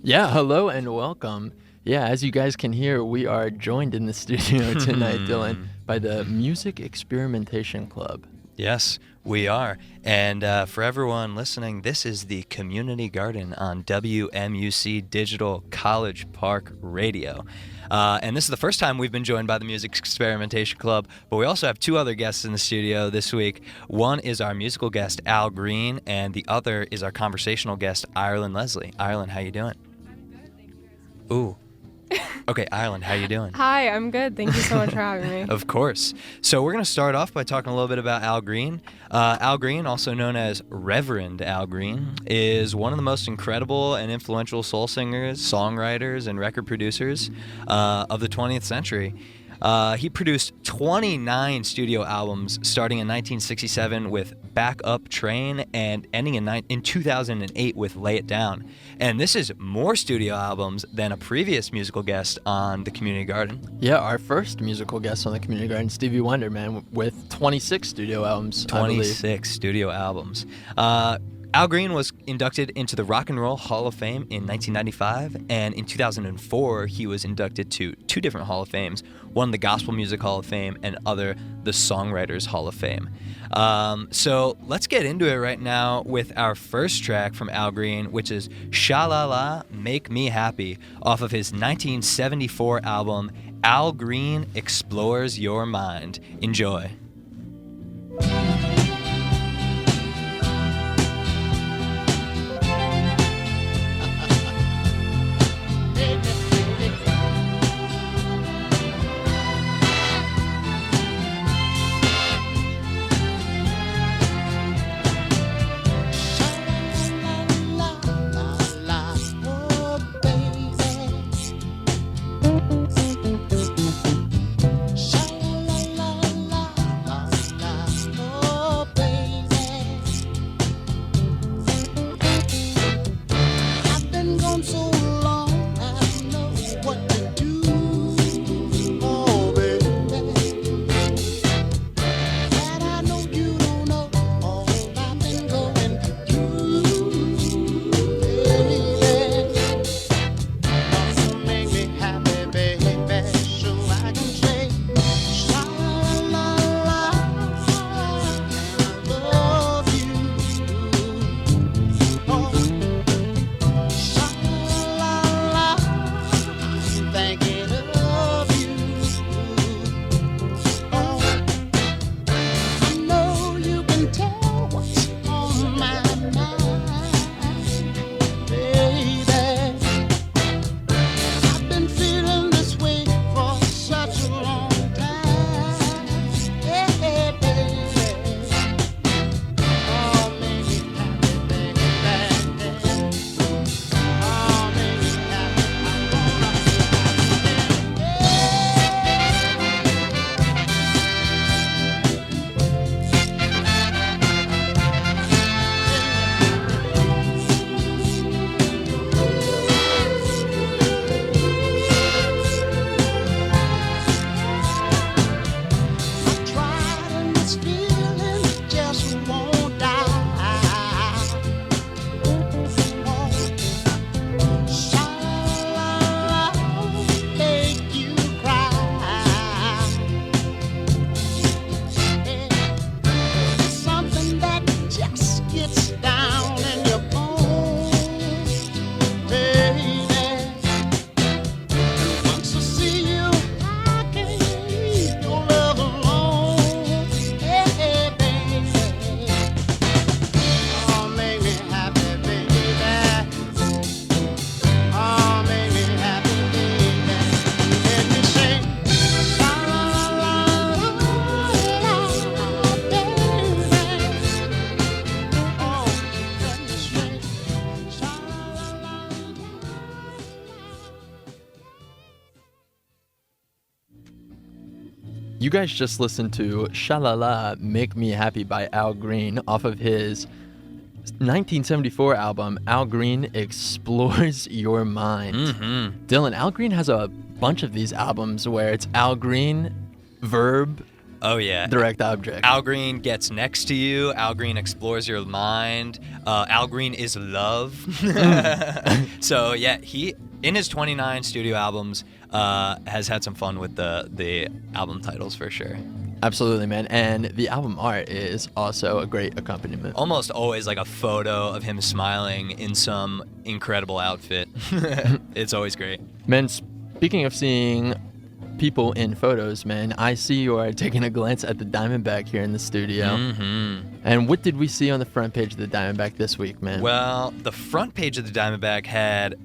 Yeah, hello and welcome. Yeah, as you guys can hear, we are joined in the studio tonight, Dylan, by the Music Experimentation Club. Yes, we are. And for everyone listening, this is the Community Garden on WMUC Digital College Park Radio. And this is the first time we've been joined by the Music Experimentation Club, but we also have two other guests in the studio this week. One is our musical guest, Al Green, and the other is our conversational guest, Ireland Leslie. Ireland, how you doing? I'm good, thank you. Ooh. Okay, Ireland, how you doing? Hi, I'm good. Thank you so much for having me. Of course. So we're going to start off by talking a little bit about Al Green. Al Green, also known as Reverend Al Green, is one of the most incredible and influential soul singers, songwriters, and record producers of the 20th century. He produced 29 studio albums starting in 1967 with Back Up Train and ending in 2008 with Lay It Down. And this is more studio albums than a previous musical guest on the Community Garden. Yeah, our first musical guest on the Community Garden, Stevie Wonder, man, with 26 studio albums, 26 studio albums. Al Green was inducted into the Rock and Roll Hall of Fame in 1995, and in 2004, he was inducted to two different Hall of Fames, one the Gospel Music Hall of Fame and other the Songwriters Hall of Fame. So let's get into it right now with our first track from Al Green, which is Sha-La-La, Make Me Happy, off of his 1974 album, Al Green Explores Your Mind. Enjoy. You guys just listened to Sha-La-La, Make Me Happy by Al Green off of his 1974 album, Al Green Explores Your Mind. Dylan, Al Green has a bunch of these albums where it's Al Green, Verb, Oh, yeah. direct object. Al Green gets next to you. Al Green explores your mind. Al Green is love. So, yeah, he, in his 29 studio albums, has had some fun with the album titles for sure. Absolutely, man. And the album art is also a great accompaniment. Almost always like a photo of him smiling in some incredible outfit. It's always great. Man, speaking of seeing people in photos, man, I see you are taking a glance at the Diamondback here in the studio. Mm-hmm. And what did we see on the front page of the Diamondback this week, man? Well, the front page of the Diamondback had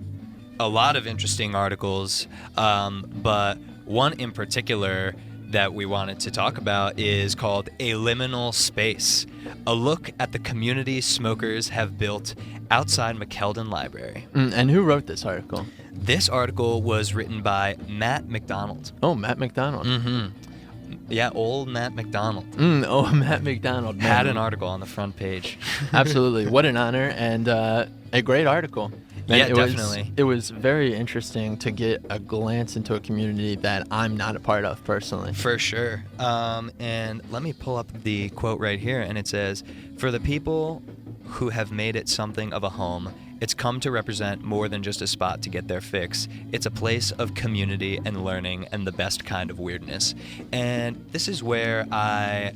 a lot of interesting articles, but one in particular that we wanted to talk about is called A Liminal Space, a look at the community smokers have built outside McKeldin Library. And who wrote this article? This article was written by Matt McDonald. Oh, Matt McDonald. Mm-hmm. Yeah, old Matt McDonald. Matt McDonald. Man. Had an article on the front page. Absolutely. What an honor and a great article. Man, Yeah, definitely. It was very interesting to get a glance into a community that I'm not a part of personally. For sure. And let me pull up the quote right here, and it says, "For the people who have made it something of a home, it's come to represent more than just a spot to get their fix. It's a place of community and learning and the best kind of weirdness." And this is where I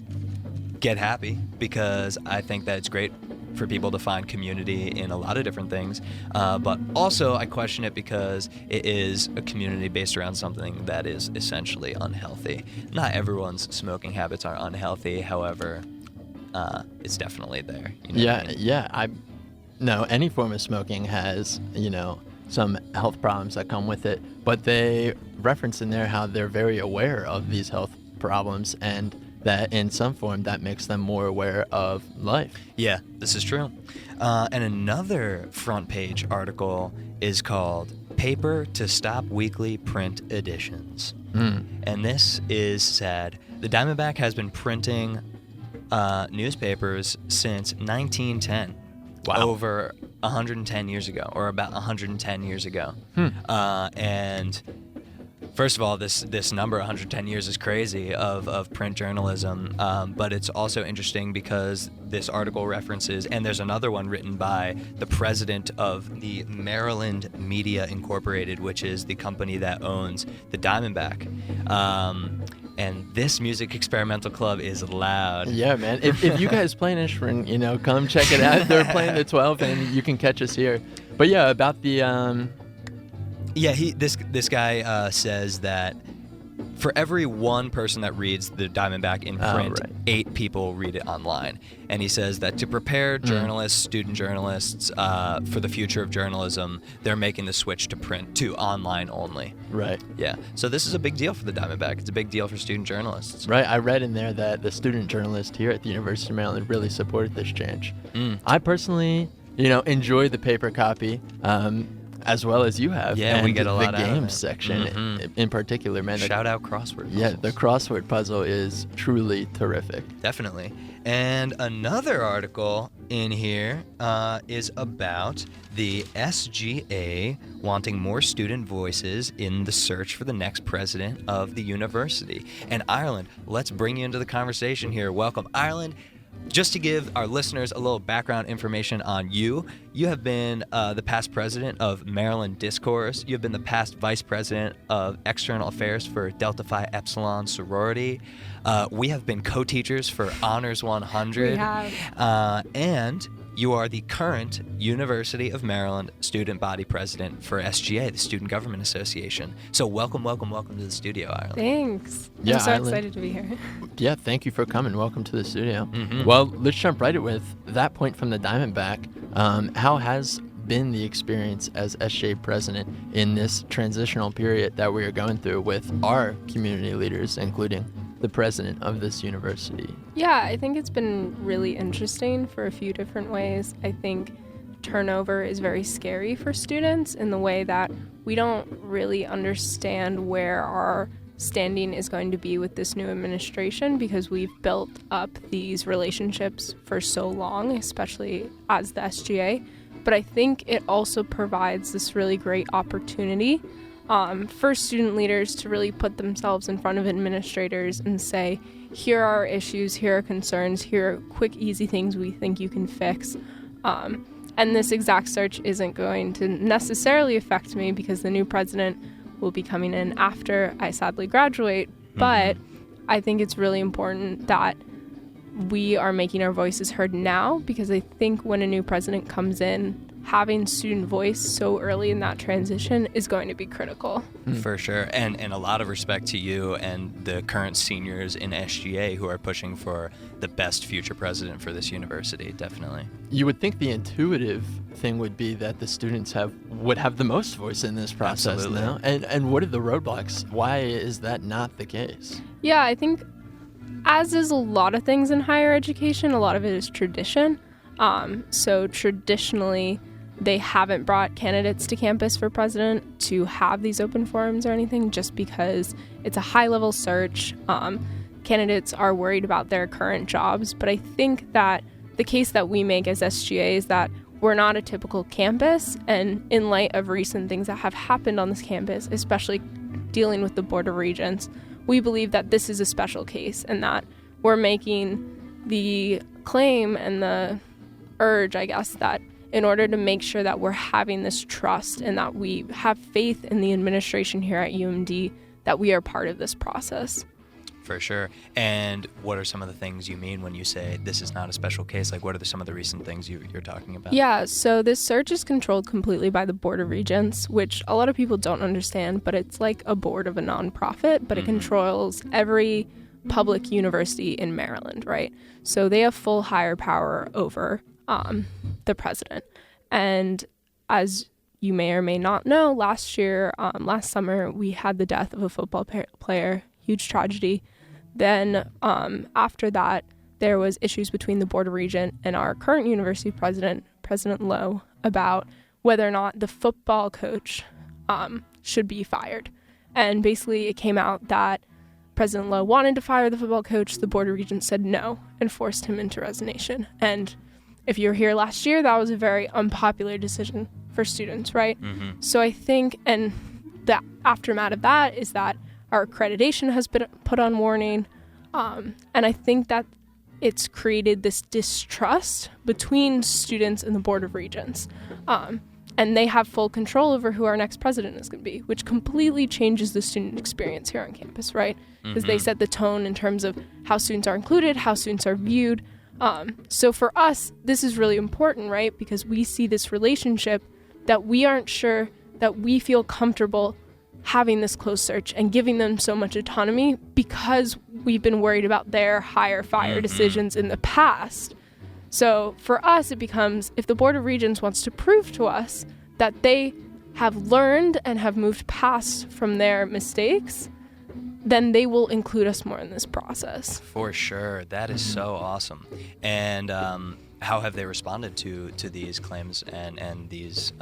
get happy, because I think that it's great for people to find community in a lot of different things, but also I question it because it is a community based around something that is essentially unhealthy. Not everyone's smoking habits are unhealthy, however, it's definitely there. You know what I mean? No, any form of smoking has, some health problems that come with it, but they reference in there how they're very aware of these health problems, and that in some form that makes them more aware of life. Yeah, this is true. And another front page article is called Paper to Stop Weekly Print Editions. And this is sad. The Diamondback has been printing newspapers since 1910. Wow. Over 110 years ago, or about 110 years ago. And first of all, this number, 110 years, is crazy of print journalism, but it's also interesting because this article references, and there's another one written by the president of the Maryland Media Incorporated, which is the company that owns the Diamondback. And this music experimental club is loud. Yeah, man. If you guys play an instrument, come check it out. They're playing the 12, and you can catch us here. But yeah, about the Yeah, this guy says that for every one person that reads the Diamondback in print, 8 people read it online. And he says that to prepare journalists, student journalists, for the future of journalism, they're making the switch to print, to online only. Right. Yeah. So this is a big deal for the Diamondback. It's a big deal for student journalists. Right. I read in there that the student journalists here at the University of Maryland really supported this change. I personally, enjoy the paper copy. As well as you have. Yeah, and we get a lot the out of games it. section in particular, man. Shout out crossword puzzles. Yeah, the crossword puzzle is truly terrific. Definitely. And another article in here is about the SGA wanting more student voices in the search for the next president of the university. And Ireland, let's bring you into the conversation here. Welcome, Ireland. Just to give our listeners a little background information on you, you have been the past president of Maryland Discourse. You have been the past vice president of External Affairs for Delta Phi Epsilon sorority. We have been co-teachers for Honors 100. We have. And you are the current University of Maryland student body president for SGA, the Student Government Association. So welcome to the studio, Ireland. Thanks. Yeah, I'm so Ireland. excited to be here. Yeah, thank you for coming. Welcome to the studio. Mm-hmm. Well, let's jump right in with that point from the Diamondback. How has been the experience as SGA president in this transitional period that we are going through with our community leaders, including the president of this university? Yeah, I think it's been really interesting for a few different ways. I think turnover is very scary for students in the way that we don't really understand where our standing is going to be with this new administration, because we've built up these relationships for so long, especially as the SGA. But I think it also provides this really great opportunity for student leaders to really put themselves in front of administrators and say, here are our issues, here are concerns, here are quick, easy things we think you can fix. And this exact search isn't going to necessarily affect me because the new president will be coming in after I sadly graduate. But I think it's really important that we are making our voices heard now, because I think when a new president comes in, having student voice so early in that transition is going to be critical. For sure. And a lot of respect to you and the current seniors in SGA who are pushing for the best future president for this university, definitely. You would think the intuitive thing would be that the students would have the most voice in this process. Absolutely. Now. And what are the roadblocks? Why is that not the case? Yeah, I think, as is a lot of things in higher education, a lot of it is tradition. So traditionally, they haven't brought candidates to campus for president to have these open forums or anything, just because it's a high-level search. Candidates are worried about their current jobs. But I think that the case that we make as SGA is that we're not a typical campus. And in light of recent things that have happened on this campus, especially dealing with the Board of Regents, we believe that this is a special case and that we're making the claim and the urge, I guess, that in order to make sure that we're having this trust and that we have faith in the administration here at UMD, that we are part of this process. For sure. And what are some of the things you mean when you say this is not a special case? Like, what are some of the recent things you're talking about? Yeah, so this search is controlled completely by the Board of Regents, which a lot of people don't understand, but it's like a board of a nonprofit, but it controls every public university in Maryland, right? So they have full higher power over the president. And as you may or may not know, last summer, we had the death of a football player, huge tragedy. Then after that, there was issues between the Board of Regents and our current university president, President Lowe, about whether or not the football coach should be fired. And basically it came out that President Lowe wanted to fire the football coach. The Board of Regents said no and forced him into resignation. And if you were here last year, that was a very unpopular decision for students, right? So I think, and the aftermath of that is that our accreditation has been put on warning. And I think that it's created this distrust between students and the Board of Regents. And they have full control over who our next president is going to be, which completely changes the student experience here on campus, right? Because they set the tone in terms of how students are included, how students are viewed. So for us, this is really important, right? Because we see this relationship that we aren't sure that we feel comfortable having this closed search and giving them so much autonomy because we've been worried about their hire fire decisions in the past. So for us, it becomes, if the Board of Regents wants to prove to us that they have learned and have moved past from their mistakes, then they will include us more in this process. For sure. That is so awesome. And how have they responded to these claims and these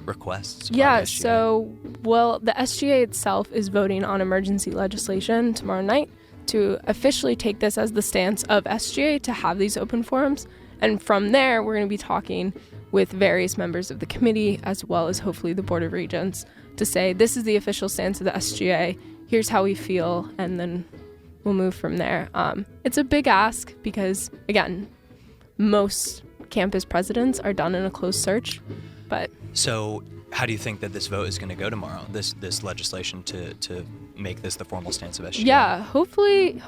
requests? Yeah, so, the SGA itself is voting on emergency legislation tomorrow night to officially take this as the stance of SGA to have these open forums. And from there, we're going to be talking with various members of the committee, as well as hopefully the Board of Regents, to say this is the official stance of the SGA, here's how we feel, and then we'll move from there. It's a big ask because, again, most campus presidents are done in a closed search, but... So how do you think that this vote is going to go tomorrow, this legislation to make this the formal stance of SGA? Yeah, hopefully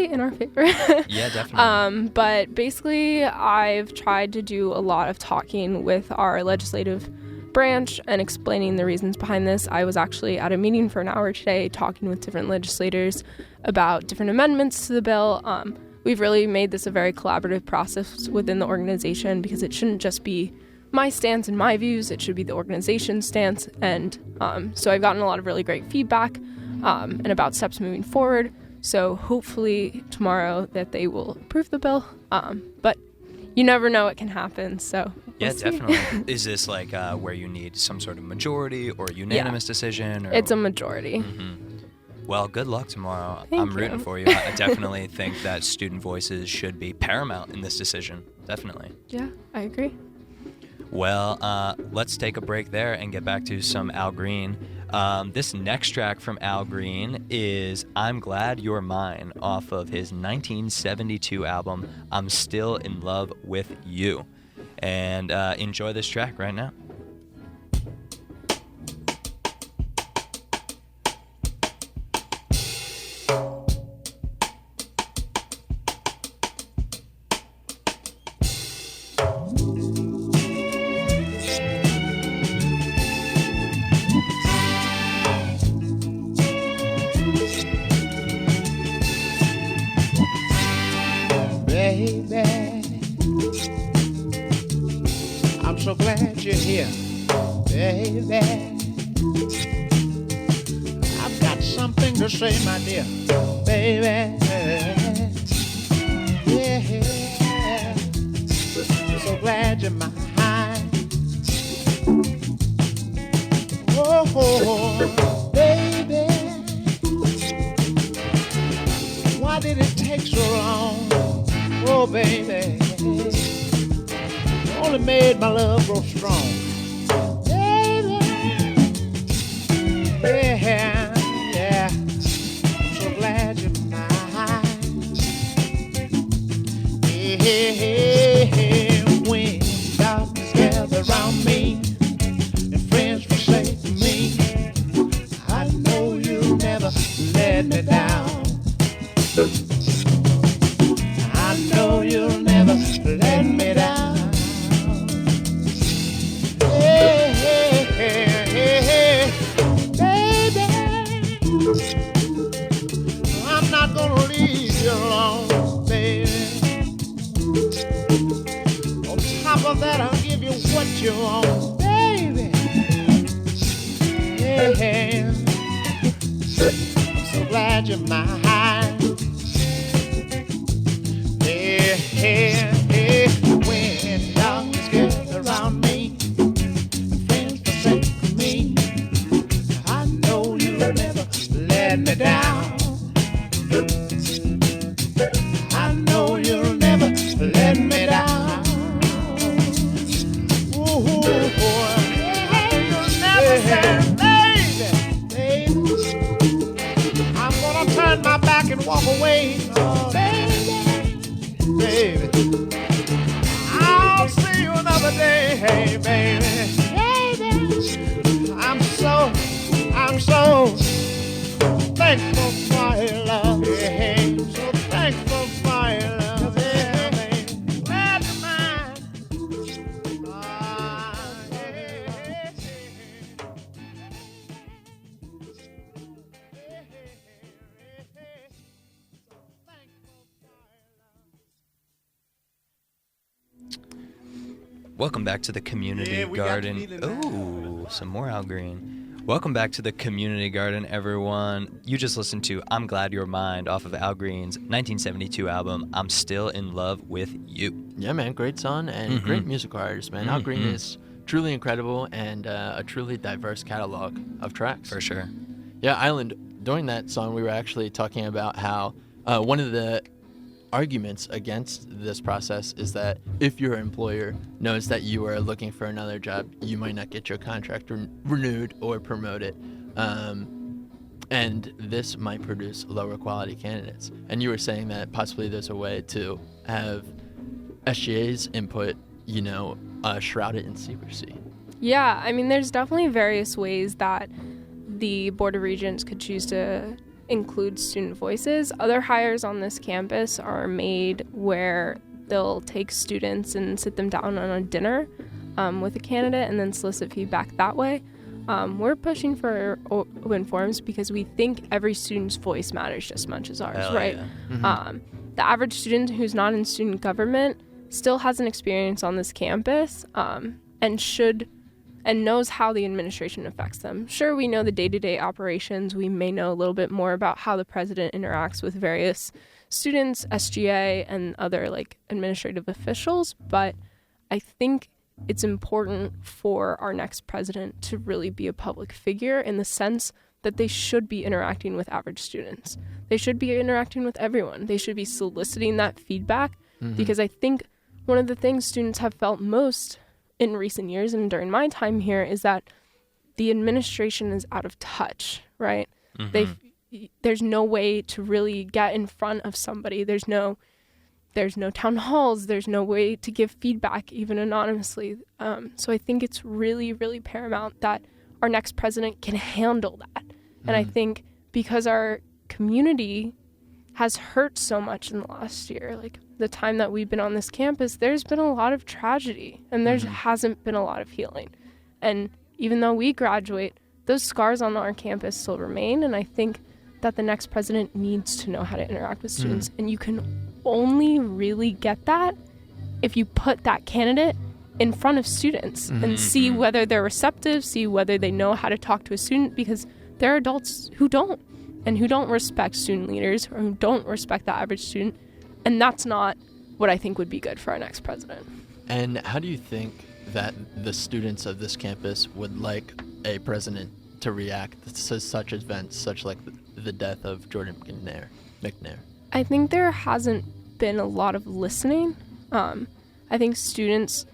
in our favor. Yeah, definitely. But basically, I've tried to do a lot of talking with our legislative branch and explaining the reasons behind this. I was actually at a meeting for an hour today talking with different legislators about different amendments to the bill. We've really made this a very collaborative process within the organization because it shouldn't just be my stance and my views, it should be the organization's stance. And so I've gotten a lot of really great feedback and about steps moving forward. So hopefully tomorrow that they will approve the bill. But you never know what can happen, so yeah, we'll see. definitely. Is this like where you need some sort of majority or unanimous decision? Or... It's a majority. Well, good luck tomorrow. Thank I'm rooting you. for you. I definitely think that student voices should be paramount in this decision. Definitely. Yeah, I agree. Well, let's take a break there and get back to some Al Green. This next track from Al Green is I'm Glad You're Mine off of his 1972 album, I'm Still in Love with You. And enjoy this track right now. I'm so glad you're here, baby. I've got something to say, my dear, baby. Yeah, I'm so glad you're mine. Oh, baby, why did it take so long? Oh, baby, only made my love grow strong. Baby, yeah, yeah, I'm so glad you're mine. Yeah, when darkness gathers around me and friends forsake me, I know you'll never let me down. I know you'll never let me down. Hey, hey, hey, hey, baby, I'm not gonna leave you alone, baby. On top of that, I'll give you what you want, baby. Hey, hey, I'm so glad you're mine. Hey, hey, hey, when darkness gets around me and friends forsake me, I know you'll never let me down. I know you'll never let me down. Ooh, boy, you'll never let me, baby. I'm gonna turn my back and walk away, oh, baby, I'll see you another day, hey, baby, baby. I'm so thankful for your love, yeah, so thankful for your love, yeah, baby. Glad you're mine. Ah, yeah, yeah, Welcome back to the Community Garden. Oh, some more Al Green. Welcome back to the Community Garden, everyone. You just listened to I'm Glad You're Mine off of Al Green's 1972 album, I'm Still in Love with You. Yeah, man, great song and great musical artist, man. Al Green is truly incredible and a truly diverse catalog of tracks. For sure. Yeah, Island, during that song, we were actually talking about how one of the arguments against this process is that if your employer knows that you are looking for another job, you might not get your contract renewed or promoted. And this might produce lower quality candidates. And you were saying that possibly there's a way to have SGA's input, shrouded in secrecy. Yeah, I mean, there's definitely various ways that the Board of Regents could choose to include student voices. Other hires on this campus are made where they'll take students and sit them down on a dinner with a candidate and then solicit feedback that way. We're pushing for open forums because we think every student's voice matters just as much as ours, right? Yeah. Mm-hmm. The average student who's not in student government still has an experience on this campus and knows how the administration affects them. Sure, we know the day-to-day operations. We may know a little bit more about how the president interacts with various students, SGA, and other administrative officials, but I think it's important for our next president to really be a public figure in the sense that they should be interacting with average students. They should be interacting with everyone. They should be soliciting that feedback because I think one of the things students have felt most in recent years and during my time here is that the administration is out of touch, right? Mm-hmm. There's no way to really get in front of somebody. There's no town halls. There's no way to give feedback, even anonymously. So I think it's really, really paramount that our next president can handle that. And I think because our community has hurt so much in the last year, like the time that we've been on this campus, there's been a lot of tragedy and there hasn't been a lot of healing. And even though we graduate, those scars on our campus still remain. And I think that the next president needs to know how to interact with students. And you can only really get that if you put that candidate in front of students and see whether they're receptive, see whether they know how to talk to a student, because there are adults who don't, and who don't respect student leaders, or who don't respect the average student. And that's not what I think would be good for our next president. And how do you think that the students of this campus would like a president to react to such events, such like the death of Jordan McNair? I think there hasn't been a lot of listening. I think students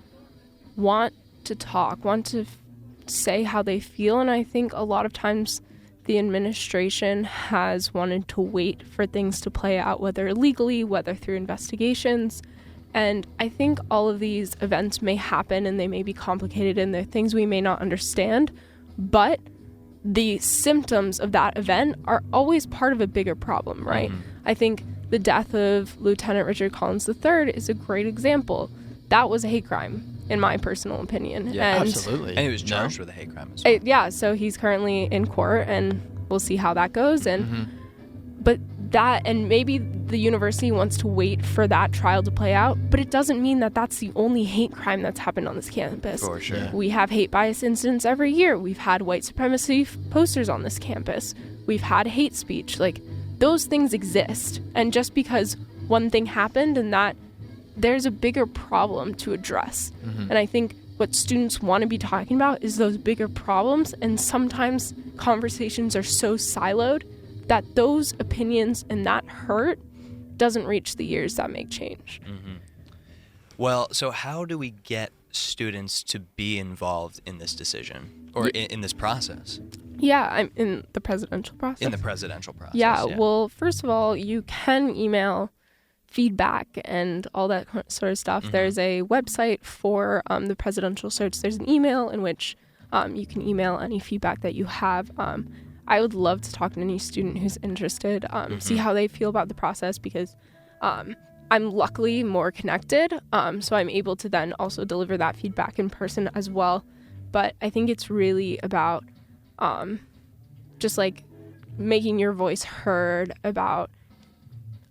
want to talk, want to say how they feel, and I think a lot of times the administration has wanted to wait for things to play out, whether legally, whether through investigations. And I think all of these events may happen and they may be complicated and they're things we may not understand, but the symptoms of that event are always part of a bigger problem, right? I think the death of Lieutenant Richard Collins III is a great example. That was a hate crime, in my personal opinion. Yeah, and absolutely. And he was charged with a hate crime as well. yeah, so he's currently in court, and we'll see how that goes. And but that, and maybe the university wants to wait for that trial to play out, but it doesn't mean that that's the only hate crime that's happened on this campus. For sure. We have hate bias incidents every year. We've had white supremacy posters on this campus. We've had hate speech. Like, those things exist. And just because one thing happened, and that there's a bigger problem to address. And I think what students want to be talking about is those bigger problems, and sometimes conversations are so siloed that those opinions and that hurt doesn't reach the ears that make change. Well, so how do we get students to be involved in this decision, or in this process? Yeah, I'm in the presidential process. In the presidential process. Yeah, well, first of all, you can email feedback and all that sort of stuff. There's a website for the presidential search. There's an email in which you can email any feedback that you have. I would love to talk to any student who's interested, see how they feel about the process, because I'm luckily more connected, so I'm able to then also deliver that feedback in person as well. But I think it's really about just like making your voice heard about,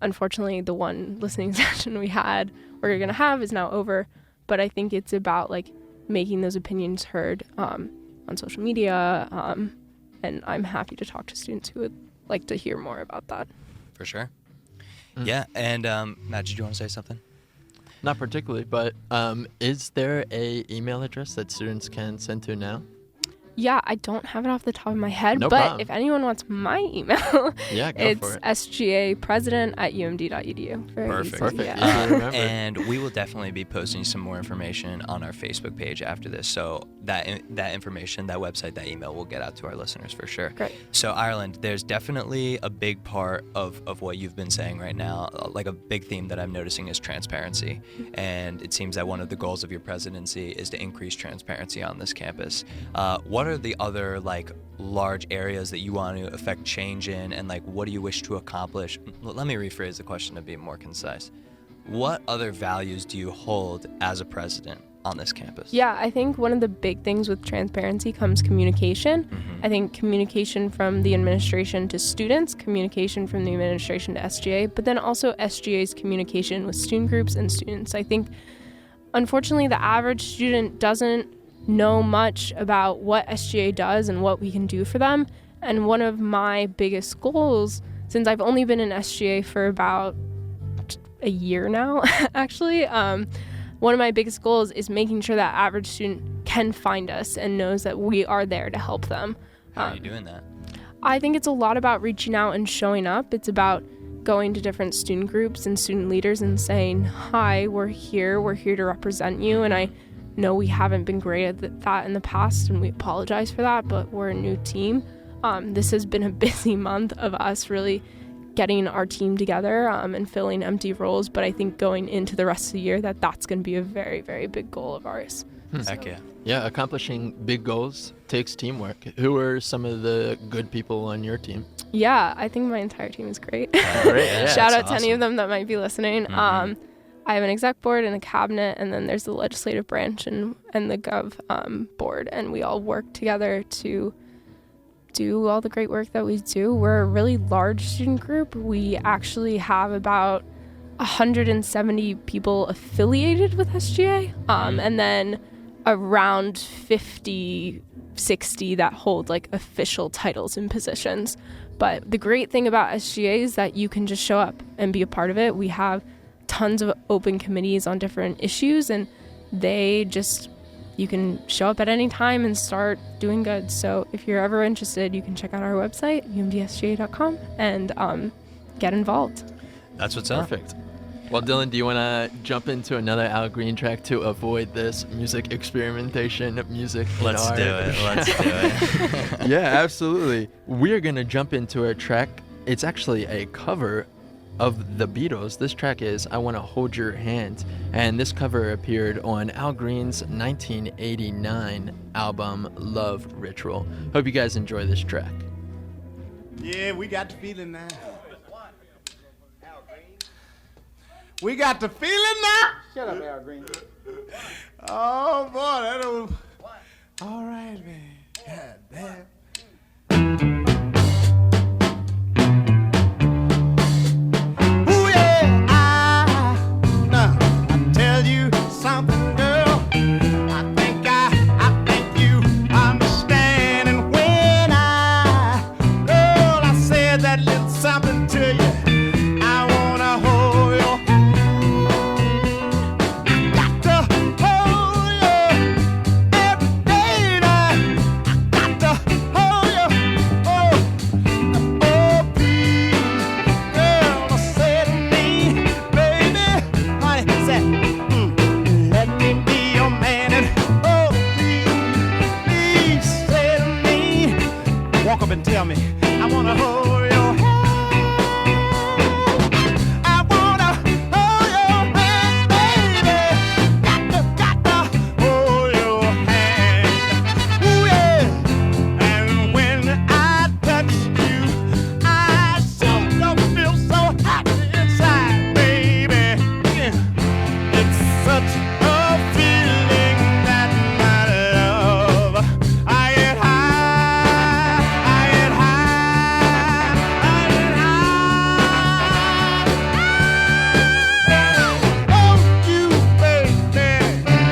unfortunately, the one listening session we had, or you're going to have, is now over. But I think it's about like making those opinions heard on social media. And I'm happy to talk to students who would like to hear more about that. For sure. Yeah, and Matt, did you want to say something? Not particularly, but is there a email address that students can send to now? Yeah, I don't have it off the top of my head, No but problem. if anyone wants my email, Yeah, go it's for it. sgapresident@umd.edu. Very Perfect. easy, Perfect. yeah. Easy to remember. And we will definitely be posting some more information on our Facebook page after this. So that information, that website, that email will get out to our listeners for sure. Great. So Ireland, there's definitely a big part of what you've been saying right now. Like a big theme that I'm noticing is transparency. And it seems that one of the goals of your presidency is to increase transparency on this campus. What are the other like large areas that you want to affect change in, and like what do you wish to accomplish? Let me rephrase the question to be more concise. What other values do you hold as a president on this campus? Yeah, I think one of the big things with transparency comes communication. I think communication from the administration to students, communication from the administration to SGA, but then also SGA's communication with student groups and students. I think, unfortunately, the average student doesn't know much about what SGA does and what we can do for them. And one of my biggest goals, since I've only been in SGA for about a year now, actually, one of my biggest goals is making sure that average student can find us and knows that we are there to help them. How are you doing that? I think it's a lot about reaching out and showing up. It's about going to different student groups and student leaders and saying, hi, we're here to represent you. And I no, we haven't been great at that in the past, and we apologize for that, but we're a new team. This has been a busy month of us really getting our team together and filling empty roles, but I think going into the rest of the year that's going to be a very, very big goal of ours. Heck yeah. Yeah, accomplishing big goals takes teamwork. Who are some of the good people on your team? Yeah, I think my entire team is great. Great, yeah, Shout out that's to any awesome. of them that might be listening. I have an exec board and a cabinet, and then there's the legislative branch and the gov board, and we all work together to do all the great work that we do. We're a really large student group. We actually have about 170 people affiliated with SGA, and then around 50, 60 that hold like official titles and positions. But the great thing about SGA is that you can just show up and be a part of it. We have tons of open committees on different issues, and you can show up at any time and start doing good. So if you're ever interested, you can check out our website, umdsga.com, and get involved. That's what's up. Perfect. Well, Dylan, do you want to jump into another Al Green track to avoid this music experimentation, music? Let's do it. Yeah, absolutely. We are going to jump into a track. It's actually a cover of the Beatles. This track is I Want to Hold Your Hand, and this cover appeared on Al Green's 1989 album Love Ritual. Hope you guys enjoy this track. Yeah, we got the feeling now. We got the feeling now. Shut up, Al Green. Oh boy, that old. All right, man. God damn. Ooh yeah, I tell you something, girl. I think you understand. And when girl, I said that little something to you. I wanna hold your hand. I got to hold you every day now. I got to hold you. Oh, please, girl, say to me, baby, honey, say, let me be your man. And oh, please, say to me, walk up and tell me, I wanna hold your hand. I wanna hold your hand, baby. Got to hold your hand. Ooh yeah. And when I touch you, I sure don't feel so happy inside, baby. It's such a feeling that my love, I get high, I get high, I get high. Oh, you baby,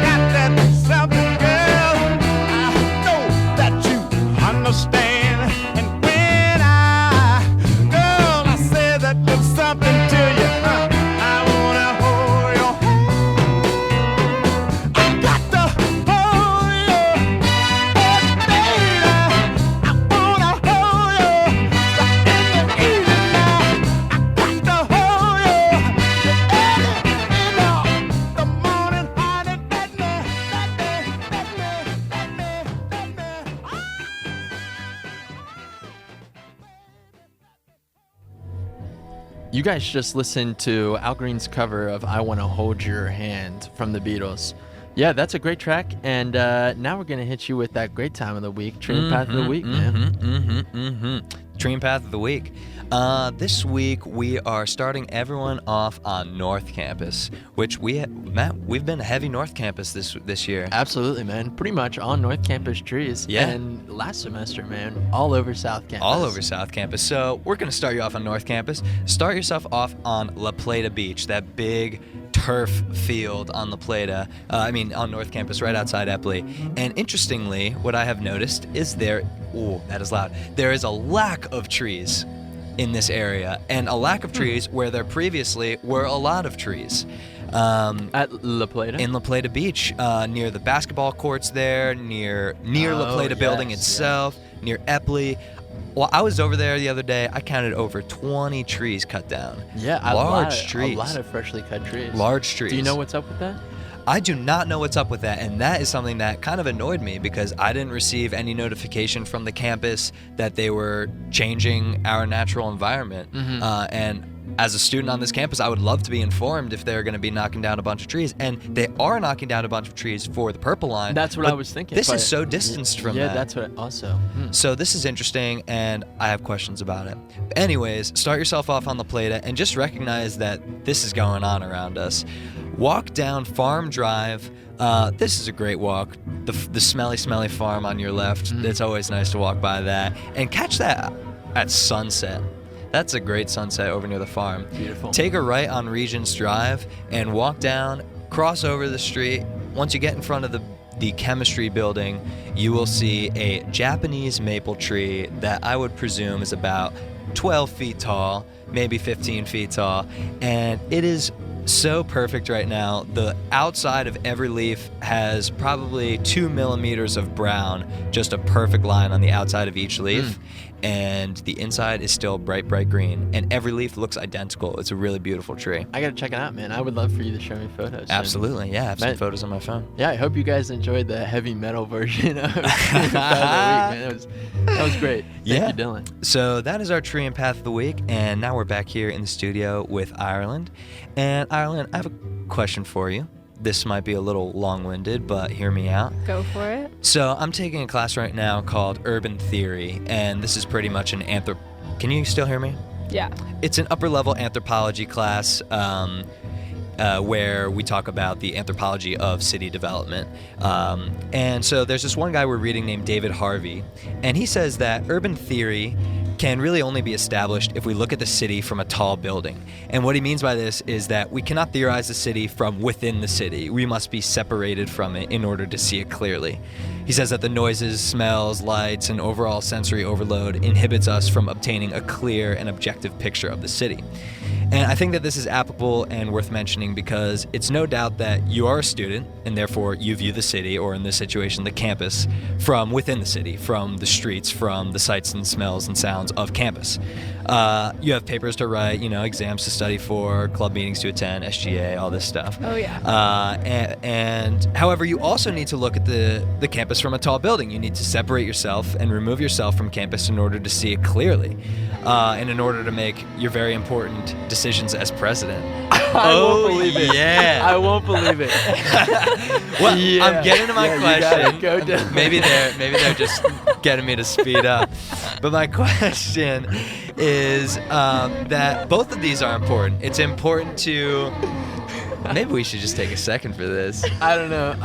got that something, girl. I know that you understand. And when girl, I said that there's something to you. I wanna hold your hand. I got to hold you, baby. I wanna hold you in the evening now. I got to hold you in the morning, honey. Let me. You guys just listened to Al Green's cover of I Want to Hold Your Hand from the Beatles. Yeah, that's a great track. And now we're going to hit you with that great time of the week, Dream Path of the Week, man. Dream Path of the Week. This week we are starting everyone off on North Campus, which Matt, we've been heavy North Campus this year. Absolutely, man. Pretty much on North Campus trees. Yeah. And last semester, man, all over South Campus. All over South Campus. So we're going to start you off on North Campus. Start yourself off on La Plata Beach, that big turf field on La Plata. On North Campus, right outside Epley. And interestingly, what I have noticed is that is loud. There is a lack of trees in this area, and a lack of trees where there previously were a lot of trees. At La Plata? In La Plata Beach, near the basketball courts there, near La Plata building itself, near Epley. Well, I was over there the other day. I counted over 20 trees cut down. Yeah, large trees. A lot of freshly cut trees. Large trees. Do you know what's up with that? I do not know what's up with that, and that is something that kind of annoyed me because I didn't receive any notification from the campus that they were changing our natural environment. And as a student on this campus, I would love to be informed if they're going to be knocking down a bunch of trees, and they are knocking down a bunch of trees for the Purple Line. That's what I was thinking. This is so distanced from that. Yeah, that's what also. So this is interesting, and I have questions about it. Anyways, start yourself off on the Plata and just recognize that this is going on around us. Walk down Farm Drive. This is a great walk. The smelly farm on your left. It's always nice to walk by that. And catch that at sunset. That's a great sunset over near the farm. Beautiful. Take a right on Regents Drive and walk down, cross over the street. Once you get in front of the chemistry building, you will see a Japanese maple tree that I would presume is about 12 feet tall, maybe 15 feet tall. And it is so perfect right now. The outside of every leaf has probably 2 millimeters of brown, just a perfect line on the outside of each leaf. And the inside is still bright green, and every leaf looks identical. It's a really beautiful tree. I gotta check it out, man. I would love for you to show me photos. Absolutely, yeah. I have some photos on my phone. Yeah, I hope you guys enjoyed the heavy metal version of Tree and Path of the Week, man. That was great. Thank you, Dylan. So that is our Tree and Path of the Week, and now we're back here in the studio with Ireland. And Ireland, I have a question for you. This might be a little long-winded, but hear me out. Go for it. So I'm taking a class right now called Urban Theory, and this is pretty much an Can you still hear me? Yeah. It's an upper-level anthropology class where we talk about the anthropology of city development. And so there's this one guy we're reading named David Harvey, and he says that urban theory can really only be established if we look at the city from a tall building. And what he means by this is that we cannot theorize the city from within the city. We must be separated from it in order to see it clearly. He says that the noises, smells, lights, and overall sensory overload inhibits us from obtaining a clear and objective picture of the city. And I think that this is applicable and worth mentioning because it's no doubt that you are a student and therefore you view the city, or in this situation, the campus, from within the city, from the streets, from the sights and smells and sounds of campus. You have papers to write, exams to study for, club meetings to attend, SGA, all this stuff. Oh, yeah. And however, you also need to look at the campus from a tall building. You need to separate yourself and remove yourself from campus in order to see it clearly. And in order to make your very important decisions as president. I won't believe it. Yeah. I won't believe it. Well, I'm getting to my question. Go down. Maybe they're just getting me to speed up. But my question is that both of these are important. It's important to... Maybe we should just take a second for this. I don't know.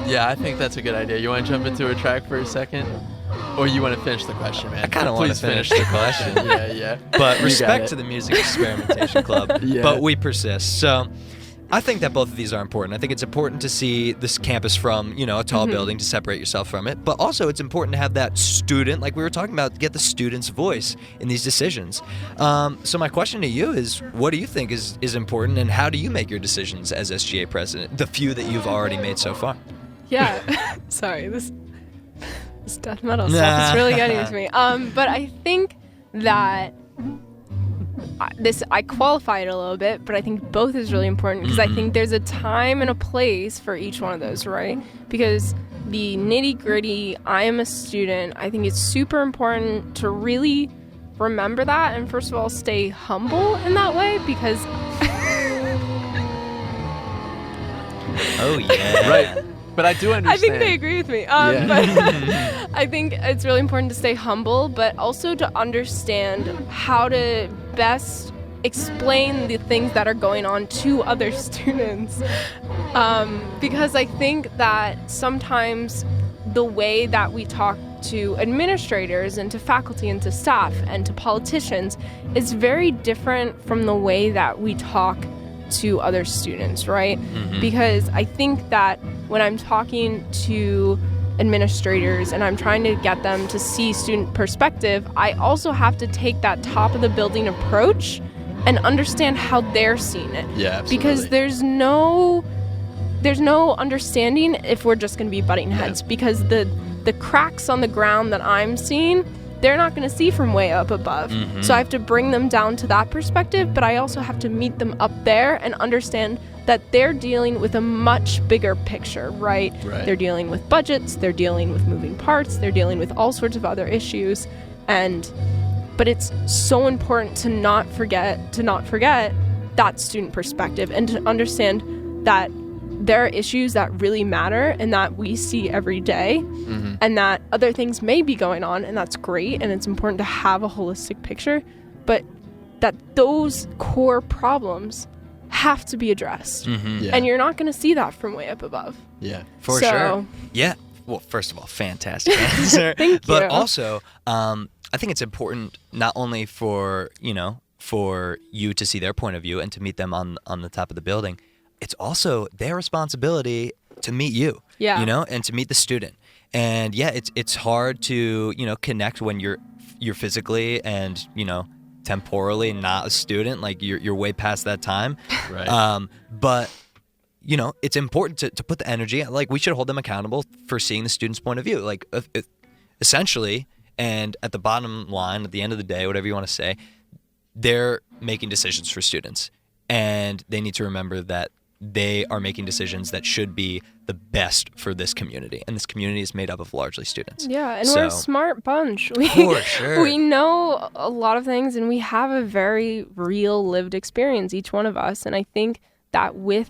Yeah, I think that's a good idea. You want to jump into a track for a second? Or you want to finish the question, man? I kind of want to finish the question. Yeah. But respect to the Music Experimentation Club. Yeah. But we persist. So I think that both of these are important. I think it's important to see this campus from, a tall building, to separate yourself from it. But also it's important to have that student, like we were talking about, get the student's voice in these decisions. So my question to you is, what do you think is important, and how do you make your decisions as SGA president, the few that you've already made so far? Yeah. Sorry, this death metal stuff is really getting to me. But I think that I qualify it a little bit, but I think both is really important because I think there's a time and a place for each one of those, right? Because the nitty-gritty, I am a student, I think it's super important to really remember that, and first of all, stay humble in that way, because Oh, yeah. Right. But I do understand. I think they agree with me. But I think it's really important to stay humble, but also to understand how to best explain the things that are going on to other students. Because I think that sometimes the way that we talk to administrators and to faculty and to staff and to politicians is very different from the way that we talk to other students, right? Because I think that when I'm talking to administrators and I'm trying to get them to see student perspective, I also have to take that top of the building approach and understand how they're seeing it. Yeah, absolutely. Because there's no understanding if we're just going to be butting heads, because the cracks on the ground that I'm seeing, they're not going to see from way up above. So I have to bring them down to that perspective, but I also have to meet them up there and understand that they're dealing with a much bigger picture, right? They're dealing with budgets, they're dealing with moving parts, they're dealing with all sorts of other issues. But it's so important to not forget that student perspective, and to understand that there are issues that really matter and that we see every day, and that other things may be going on, and that's great, and it's important to have a holistic picture, but that those core problems have to be addressed. And you're not going to see that from way up above. For sure. Yeah. Well, first of all, fantastic answer. Thank you. But also, I think it's important not only for you to see their point of view and to meet them on the top of the building. It's also their responsibility to meet you, and to meet the student. And it's hard to, connect when you're physically and, temporally not a student, like you're way past that time. But it's important to put the energy, like we should hold them accountable for seeing the student's point of view, like essentially. And at the bottom line, at the end of the day, whatever you want to say, they're making decisions for students, and they need to remember that they are making decisions that should be the best for this community, and this community is made up of largely students. And we're a smart bunch. For sure. We know a lot of things, and we have a very real lived experience, each one of us. And I think that with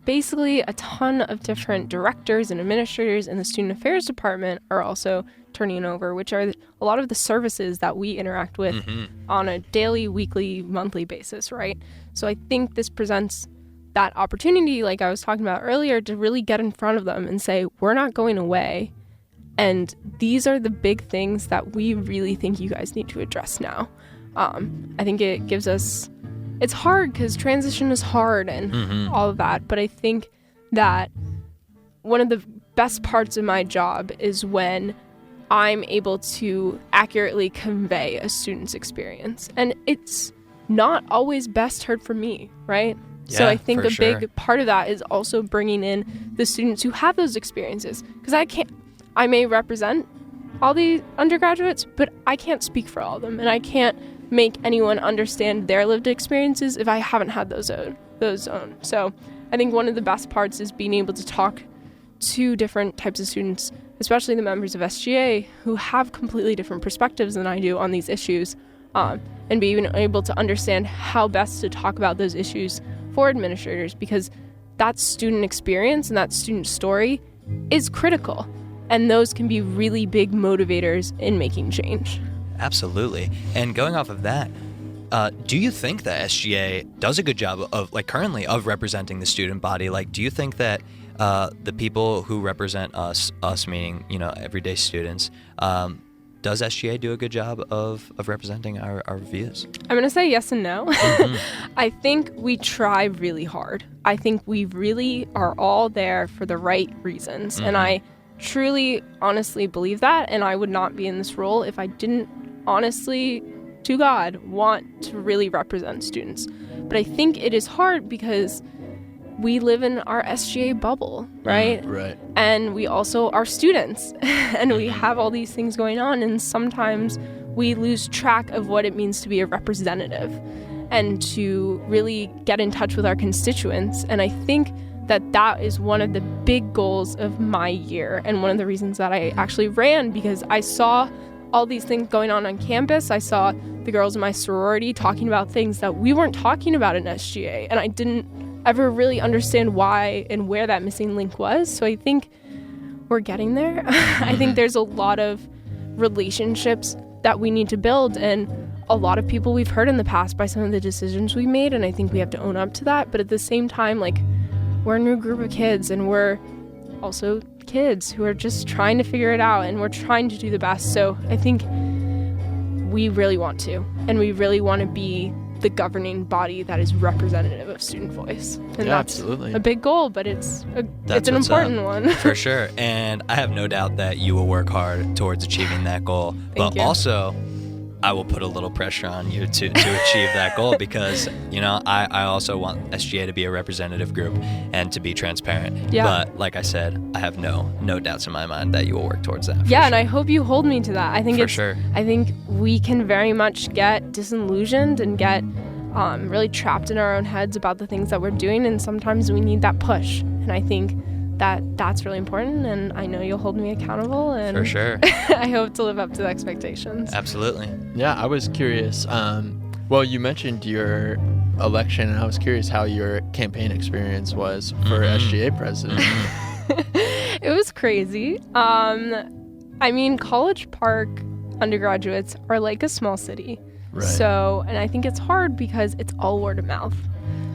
basically a ton of different directors and administrators in the student affairs department are also turning over, which are a lot of the services that we interact with on a daily, weekly, monthly basis, right? So I think this presents that opportunity, like I was talking about earlier, to really get in front of them and say, we're not going away. And these are the big things that we really think you guys need to address now. I think it gives us, it's hard because transition is hard and all of that. But I think that one of the best parts of my job is when I'm able to accurately convey a student's experience. And it's not always best heard from me, right? So I think a big part of that is also bringing in the students who have those experiences. Because I may represent all the undergraduates, but I can't speak for all of them. And I can't make anyone understand their lived experiences if I haven't had those own. So I think one of the best parts is being able to talk to different types of students, especially the members of SGA, who have completely different perspectives than I do on these issues, and being able to understand how best to talk about those issues for administrators, because that student experience and that student story is critical, and those can be really big motivators in making change. Absolutely. And going off of that, do you think that SGA does a good job of, currently, of representing the student body? Do you think that the people who represent us meaning, everyday students, does SGA do a good job of representing our views? I'm going to say yes and no. I think we try really hard. I think we really are all there for the right reasons. And I truly, honestly believe that. And I would not be in this role if I didn't honestly, to God, want to really represent students. But I think it is hard because we live in our SGA bubble, right? And we also are students, and we have all these things going on, and sometimes we lose track of what it means to be a representative and to really get in touch with our constituents. And I think that is one of the big goals of my year, and one of the reasons that I actually ran, because I saw all these things going on campus. I saw the girls in my sorority talking about things that we weren't talking about in SGA, and I didn't ever really understand why and where that missing link was. So I think we're getting there. I think there's a lot of relationships that we need to build, and a lot of people we've hurt in the past by some of the decisions we made, and I think we have to own up to that. But at the same time, we're a new group of kids, and we're also kids who are just trying to figure it out, and we're trying to do the best. So I think we really want to, and we really want to be the governing body that is representative of student voice. And that's absolutely a big goal, but it's an important one. For sure. And I have no doubt that you will work hard towards achieving that goal. Thank you. Also, I will put a little pressure on you to achieve that goal, because, I also want SGA to be a representative group and to be transparent. Yeah. But like I said, I have no doubts in my mind that you will work towards that. Yeah, sure. And I hope you hold me to that. I think for sure. I think we can very much get disillusioned and get really trapped in our own heads about the things that we're doing, and sometimes we need that push. And I think that's really important, and I know you'll hold me accountable, and For sure. I hope to live up to the expectations. Absolutely. Yeah, I was curious. Well, you mentioned your election, and I was curious how your campaign experience was for SGA president. It was crazy. I mean, College Park undergraduates are like a small city. Right. So, and I think it's hard because it's all word of mouth.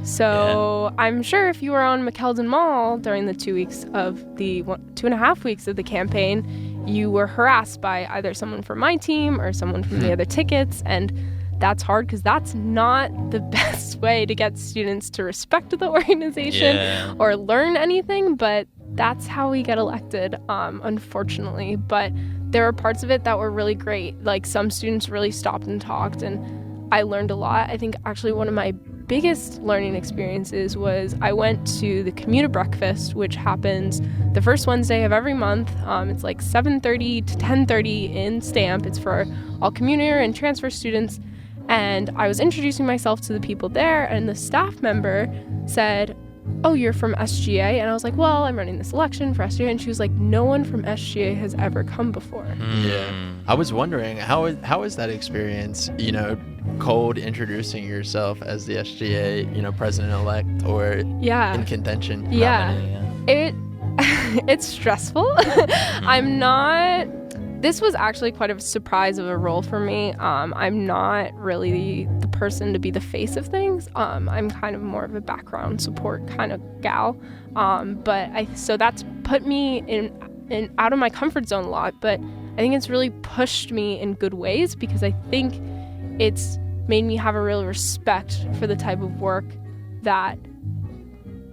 So I'm sure if you were on McKeldin Mall during the 2.5 weeks of the campaign, you were harassed by either someone from my team or someone from the other tickets. And that's hard because that's not the best way to get students to respect the organization or learn anything. But that's how we get elected, unfortunately. But there were parts of it that were really great. Like some students really stopped and talked, and I learned a lot. I think actually one of my biggest learning experiences was I went to the commuter breakfast, which happens the first Wednesday of every month. It's like 7:30 to 10:30 in Stamp. It's for all commuter and transfer students. And I was introducing myself to the people there, and the staff member said, "Oh, you're from SGA?" And I was like, "Well, I'm running this election for SGA." And she was like, "No one from SGA has ever come before." Yeah. I was wondering, how is that experience, cold introducing yourself as the SGA, president-elect or in contention? It's stressful. This was actually quite a surprise of a role for me. I'm not really the person to be the face of things. I'm kind of more of a background support kind of gal. So that's put me in out of my comfort zone a lot. But I think it's really pushed me in good ways because I think it's made me have a real respect for the type of work that,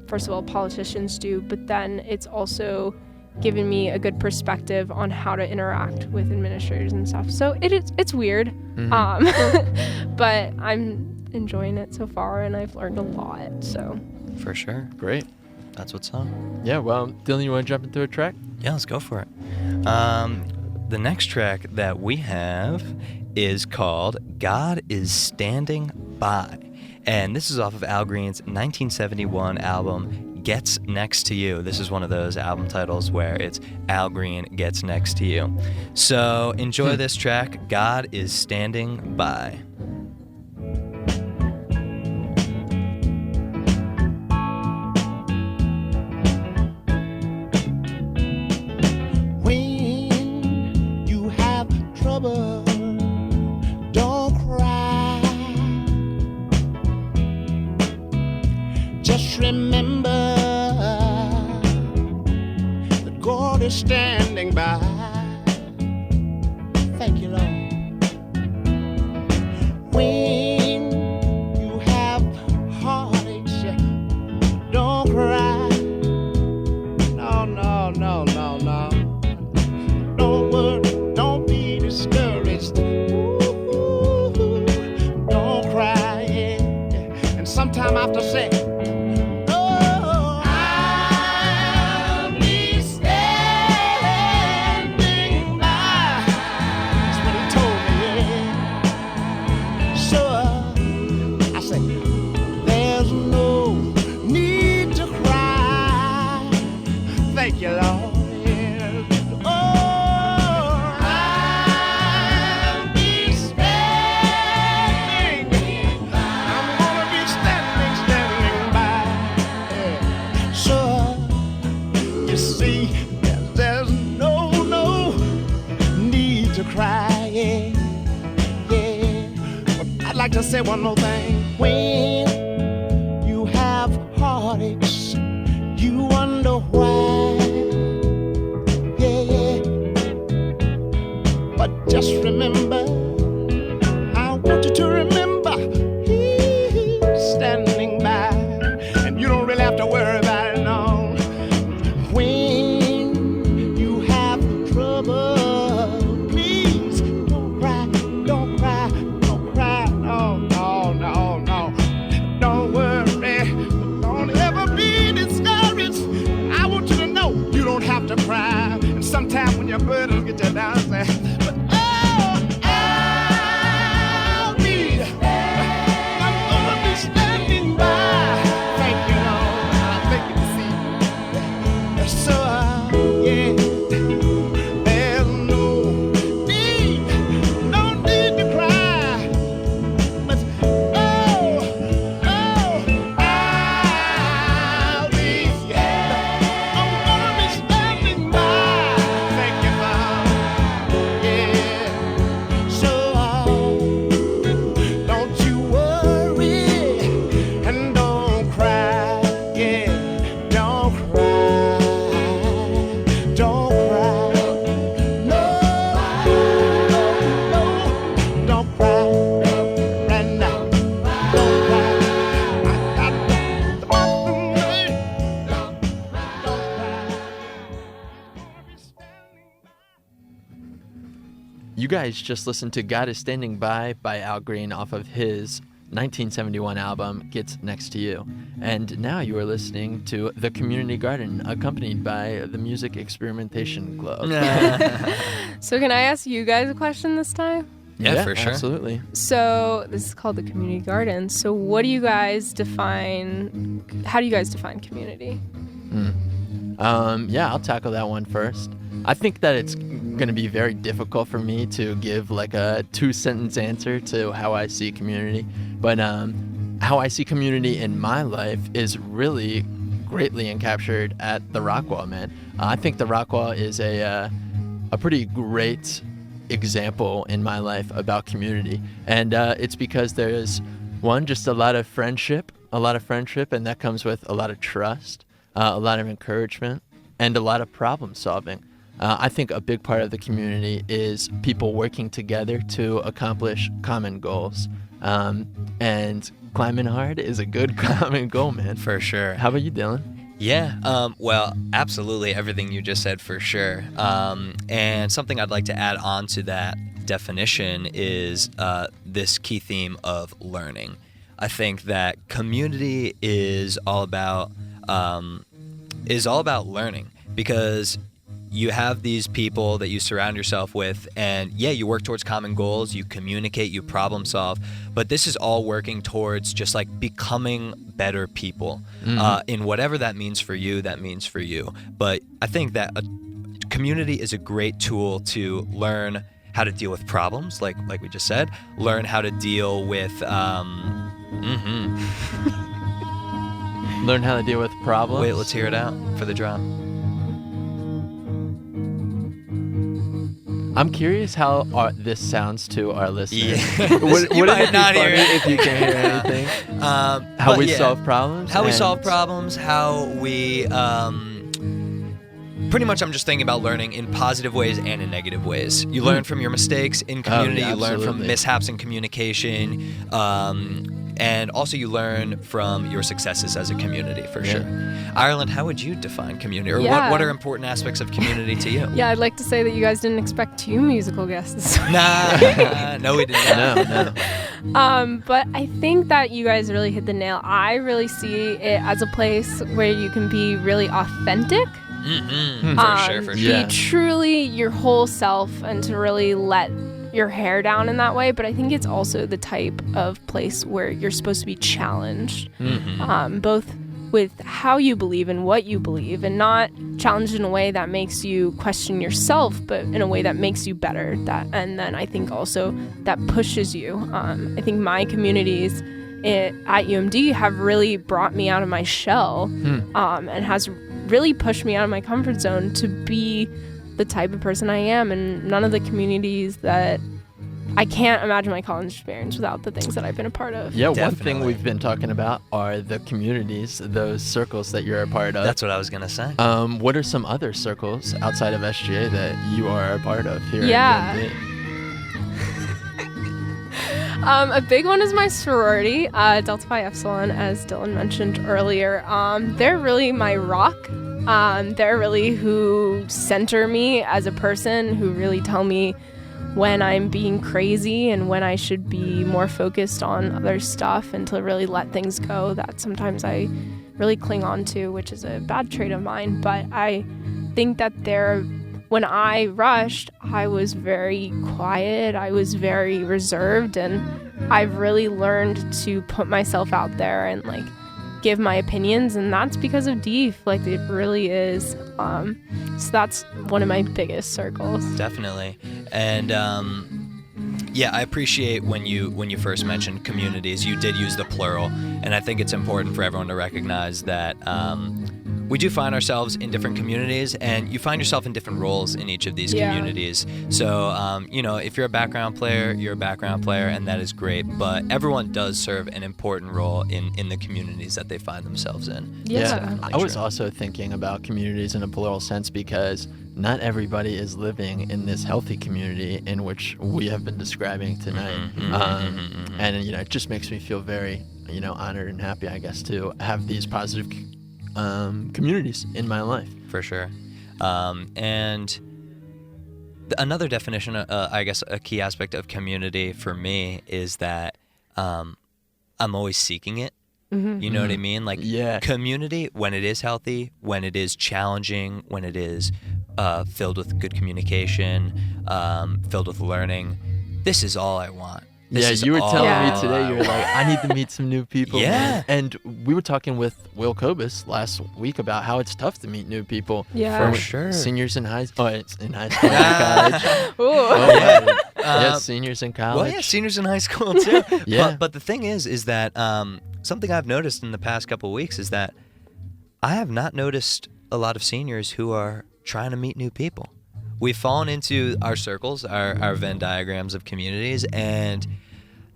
first of all, politicians do, but then it's also given me a good perspective on how to interact with administrators and stuff. So it's weird, but I'm enjoying it so far, and I've learned a lot. So For sure. Great. That's what's up. Yeah, well, Dylan, you want to jump into a track? Yeah, let's go for it. The next track that we have is called God is Standing By. And this is off of Al Green's 1971 album, Gets Next to You. This is one of those album titles where it's Al Green Gets Next to You. So enjoy this track, God is Standing By. When you have trouble, don't cry. Just remember that God is standing by. Thank you, Lord. When you have heartaches, don't cry. No, no, no, no, no. Don't worry, don't be discouraged. Ooh, don't cry, yeah. And sometime I have to say, oh, I'll be standing by. That's what he told me, yeah. So I say, there's no need to cry. Thank you, Lord. Yeah. Oh, I'll be standing. I'm gonna be standing by. Yeah. So you see, there's no need to cry. Yeah, yeah. But I'd like to say one more thing. When you have heartaches, you wonder why. Yeah, yeah. But just remember, I want you to remember, He's standing by, and you don't really have to worry about it, no. When you have trouble, please don't cry, don't cry, don't cry, no, no, no, no. Don't worry, don't ever be discouraged. I want you to know you don't have to cry. And sometimes when your burdens get you down, say, but oh, I'll be guys just listened to God is Standing By Al Green off of his 1971 album, Gets Next to You. And now you are listening to The Community Garden, accompanied by the Music Experimentation Club. So can I ask you guys a question this time? Yeah, for sure. Absolutely. So this is called the Community Garden. So how do you guys define community? I'll tackle that one first. I think that it's going to be very difficult for me to give like a 2-sentence answer to how I see community. But how I see community in my life is really greatly encaptured at the Rockwall, man. I think the Rockwall is a pretty great example in my life about community. And it's because there's, one, just a lot of friendship, and that comes with a lot of trust, a lot of encouragement, and a lot of problem solving. I think a big part of the community is people working together to accomplish common goals. And climbing hard is a good common goal, man. For sure. How about you, Dylan? Yeah, well, absolutely everything you just said, for sure. And something I'd like to add on to that definition is this key theme of learning. I think that community is all about learning, because you have these people that you surround yourself with, and you work towards common goals, you communicate, you problem solve, but this is all working towards just like becoming better people. In whatever that means for you, that means for you. But I think that a community is a great tool to learn how to deal with problems, like we just said, learn how to deal with Learn how to deal with problems. Wait, let's hear it out for the drop. I'm curious how this sounds to our listeners. Yeah. Would You might it be not hear funny it. if you can hear anything? How we solve problems? How we and- solve problems, how we... pretty much I'm just thinking about learning in positive ways and in negative ways. You learn from your mistakes in community, you learn from absolutely. mishaps in communication, and also you learn from your successes as a community, for sure. Ireland, how would you define community? Or Yeah. what are important aspects of community to you? Yeah, I'd like to say that you guys didn't expect 2 musical guests. Nah, no, we did not. No. But I think that you guys really hit the nail. I really see it as a place where you can be really authentic. For sure. Yeah. Be truly your whole self and to really let your hair down in that way. But I think it's also the type of place where you're supposed to be challenged, both with how you believe and what you believe, and not challenged in a way that makes you question yourself, but in a way that makes you better. And then I think also that pushes you. I think my communities at UMD have really brought me out of my shell, and has really pushed me out of my comfort zone to be the type of person I am. And none of the communities that I can't imagine my college experience without the things that I've been a part of. Yeah, one Definitely. thing we've been talking about are the communities, those circles that you're a part of. That's what I was going to say. What are some other circles outside of SGA that you are a part of here Yeah. at UMD? A big one is my sorority, Delta Phi Epsilon, as Dylan mentioned earlier. They're really my rock. They're really who center me as a person, who really tell me when I'm being crazy and when I should be more focused on other stuff, and to really let things go that sometimes I really cling on to, which is a bad trait of mine. But I think that when I rushed, I was very quiet, I was very reserved, and I've really learned to put myself out there and like give my opinions, and that's because of Deef. Like, it really is. So that's one of my biggest circles. Definitely. And I appreciate when you first mentioned communities, you did use the plural, and I think it's important for everyone to recognize that we do find ourselves in different communities, and you find yourself in different roles in each of these communities. So, if you're a background player, you're a background player, and that is great. But everyone does serve an important role in the communities that they find themselves in. Yeah. I was also thinking about communities in a plural sense, because not everybody is living in this healthy community in which we have been describing tonight. And, it just makes me feel very, honored and happy, I guess, to have these positive communities in my life. For sure. And Another definition, I guess, a key aspect of community for me is that I'm always seeking it. You know what I mean? Like, community, when it is healthy, when it is challenging, when it is filled with good communication, filled with learning, this is all I want. You were telling me today, you were like, I need to meet some new people. Yeah. Man. And we were talking with Will Kobus last week about how it's tough to meet new people. Yeah. For sure. Seniors in high school, in college. Seniors in college. Well, yeah, seniors in high school too. Yeah. But the thing is that something I've noticed in the past couple of weeks is that I have not noticed a lot of seniors who are trying to meet new people. We've fallen into our circles, our Venn diagrams of communities, and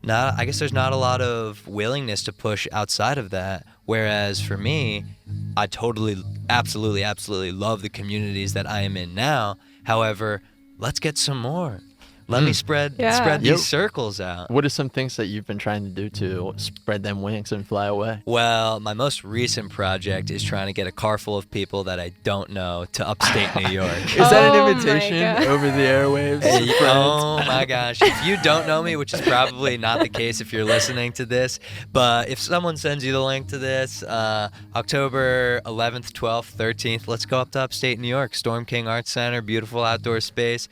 I guess there's not a lot of willingness to push outside of that. Whereas for me, I totally, absolutely love the communities that I am in now. However, let's get some more. Let me spread these circles out. What are some things that you've been trying to do to spread them wings and fly away? Well, my most recent project is trying to get a car full of people that I don't know to upstate New York. Is that an invitation over the airwaves? Oh my gosh. If you don't know me, which is probably not the case if you're listening to this, but if someone sends you the link to this, October 11th, 12th, 13th, let's go up to upstate New York, Storm King Arts Center, beautiful outdoor space.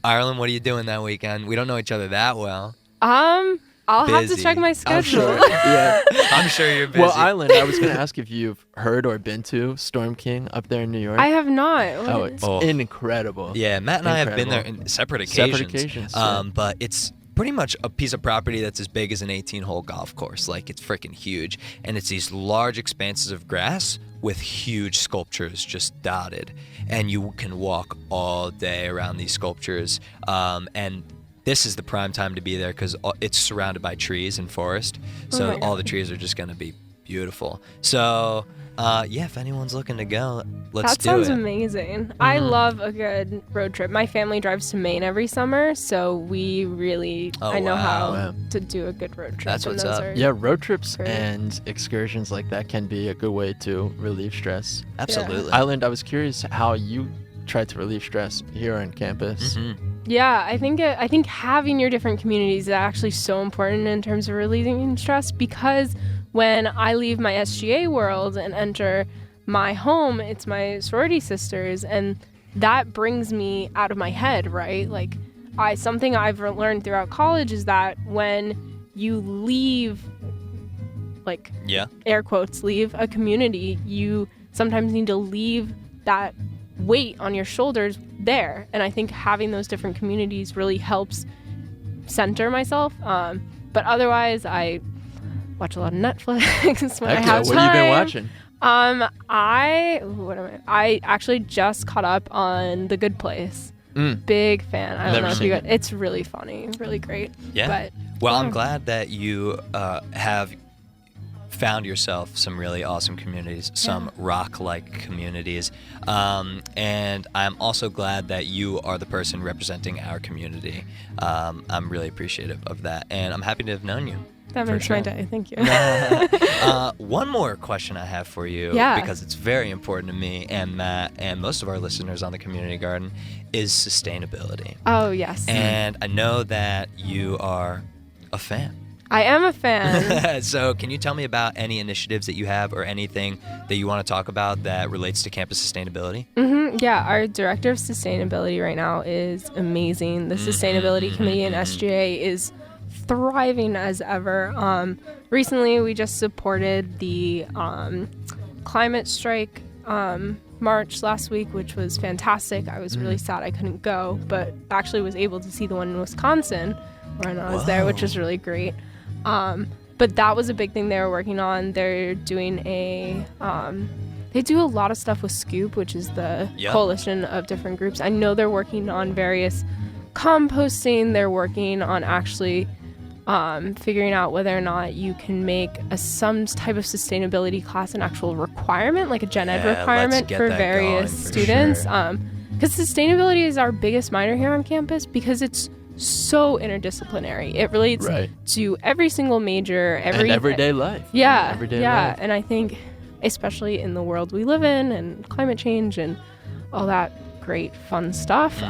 Ireland, what are you doing that weekend? We don't know each other that well. I'll have to check my schedule. I'm sure you're busy. Well, Ireland, I was going to ask if you've heard or been to Storm King up there in New York. I have not. It's incredible. Yeah, Matt and I have been there in separate occasions. Yeah. But it's pretty much a piece of property that's as big as an 18-hole golf course. Like, it's freaking huge. And it's these large expanses of grass with huge sculptures just dotted. And you can walk all day around these sculptures. And this is the prime time to be there because it's surrounded by trees and forest. So all the trees are just going to be beautiful. So, if anyone's looking to go, let's do it. That sounds amazing. I love a good road trip. My family drives to Maine every summer, so we really, I know how to do a good road trip. That's what's up. Yeah, road trips and excursions like that can be a good way to relieve stress. Absolutely. Island, I was curious how you try to relieve stress here on campus. Yeah, I think having your different communities is actually so important in terms of relieving stress, because when I leave my SGA world and enter my home, it's my sorority sisters, and that brings me out of my head, right? Like, something I've learned throughout college is that when you leave, like, air quotes, leave a community, you sometimes need to leave that weight on your shoulders there. And I think having those different communities really helps center myself. But otherwise, I watch a lot of Netflix when I have time. What have you been watching? I actually just caught up on The Good Place. Big fan. I don't know if you guys, it's really funny, really great. Yeah. Well, I'm glad that you have found yourself some really awesome communities, some rock-like communities, and I'm also glad that you are the person representing our community. I'm really appreciative of that, and I'm happy to have known you. That makes my day. Thank you. One more question I have for you, because it's very important to me and Matt and most of our listeners on the Community Garden, is sustainability. Oh, yes. And I know that you are a fan. I am a fan. So can you tell me about any initiatives that you have or anything that you want to talk about that relates to campus sustainability? Yeah, our director of sustainability right now is amazing. The sustainability committee in SGA is thriving as ever. Recently, we just supported the climate strike march last week, which was fantastic. I was really sad I couldn't go, but actually was able to see the one in Wisconsin when I was there, which was really great. But that was a big thing they were working on. They're doing they do a lot of stuff with Scoop, which is the coalition of different groups. I know they're working on various composting. They're working on actually figuring out whether or not you can make some type of sustainability class an actual requirement, like a gen ed requirement for various students. Because sustainability is our biggest minor here on campus because it's so interdisciplinary. It relates to every single major, and everyday life. Everyday life. And I think, especially in the world we live in and climate change and all that great fun stuff.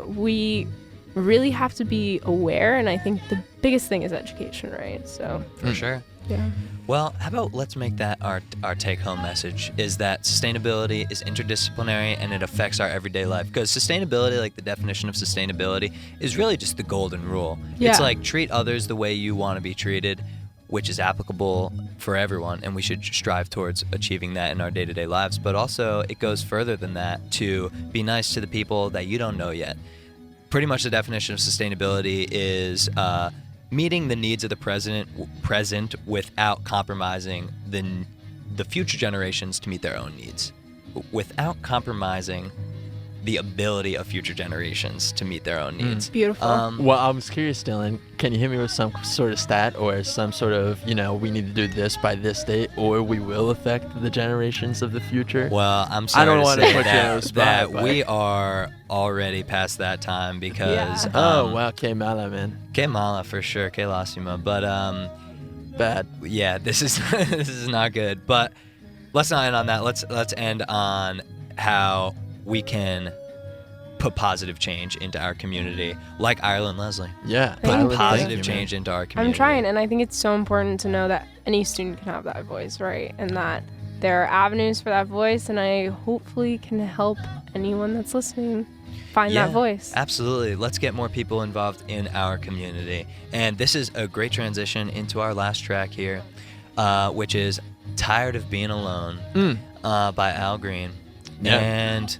We really have to be aware, and I think the biggest thing is education, right? So For sure. yeah. Well, how about let's make that our take-home message, is that sustainability is interdisciplinary and it affects our everyday life. Because sustainability, like the definition of sustainability, is really just the golden rule. Yeah. It's like treat others the way you want to be treated, which is applicable for everyone, and we should strive towards achieving that in our day-to-day lives. But also, it goes further than that to be nice to the people that you don't know yet. Pretty much the definition of sustainability is meeting the needs of the present without compromising the future generations to meet their own needs, without compromising the ability of future generations to meet their own needs. Beautiful. Well, I was curious, Dylan, can you hit me with some sort of stat or some sort of, we need to do this by this date, or we will affect the generations of the future? Well, I'm sorry I don't to want say to put you on the that, spot, that but- we are already past that time because Yeah. Oh, wow, K Mala, man. Que mala for sure, que lástima. But Bad. yeah, this is this is not good. But let's not end on that. Let's end on how we can put positive change into our community, like Ireland Leslie. Yeah. Put Ireland, Positive thank you, change man. into our community. I'm trying, and I think it's so important to know that any student can have that voice, right? And that there are avenues for that voice, and I hopefully can help anyone that's listening find Yeah, that voice. Absolutely. Let's get more people involved in our community. And this is a great transition into our last track here, which is Tired of Being Alone by Al Green. Yeah. And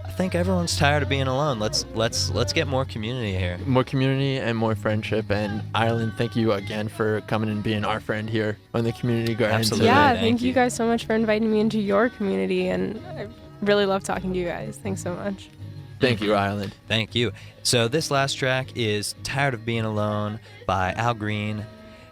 I think everyone's tired of being alone. Let's get more community here. More community and more friendship. And Ireland, thank you again for coming and being our friend here on the Community Garden. Absolutely. Yeah, Thank thank you. you guys so much for inviting me into your community, and I really love talking to you guys. Thanks so much. Thank you, Ireland. Thank you. So this last track is Tired of Being Alone by Al Green,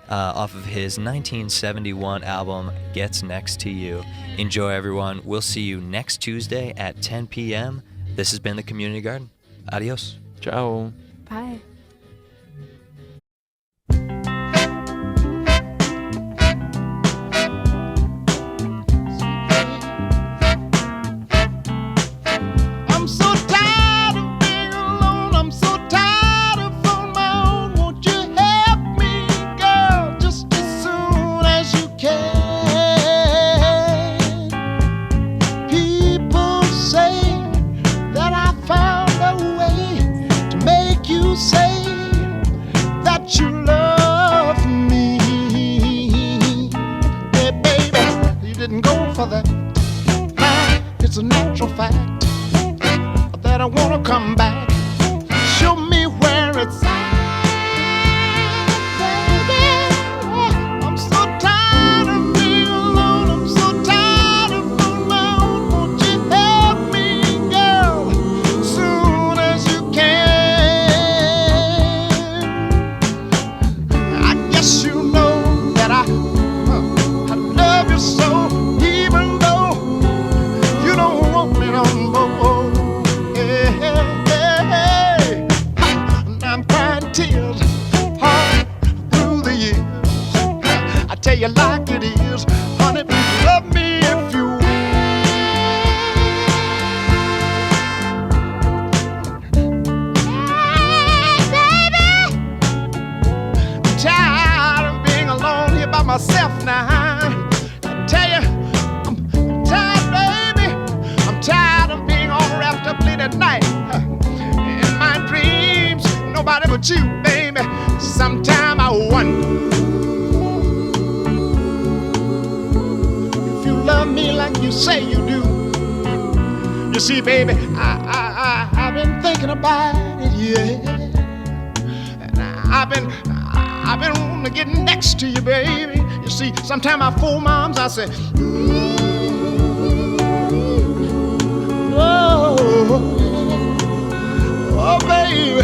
off of his 1971 album, Gets Next to You. Enjoy, everyone. We'll see you next Tuesday at 10 p.m. This has been the Community Garden. Adios. Ciao. Bye. I'm so tired of being alone. I'm so tired of on my own. Won't you help me, girl, just as soon as you can? People say that I found a way to make you say that you love me. Hey, baby, you didn't go for that. Now it's a natural fact that I wanna come back. Show me where it's at, baby. I'm so tired of being alone. I'm so tired of being alone. Won't you help me, girl, soon as you can? I guess you know that I love you so, even though you don't want me no more. Hey, hey, hey. I'm crying tears all through the years. I tell you like it is, honey, love me if you will. Hey, baby, I'm tired of being alone here by myself now. I tell you, I'm tired, baby. I'm tired of being all wrapped up late at night in my dreams. Nobody but you, baby. Sometime I wonder if you love me like you say you do. You see, baby, I've been thinking about it, yeah. And I've been wanting to get next to you, baby. You see, sometimes I fool moms, I say, oh, oh, baby.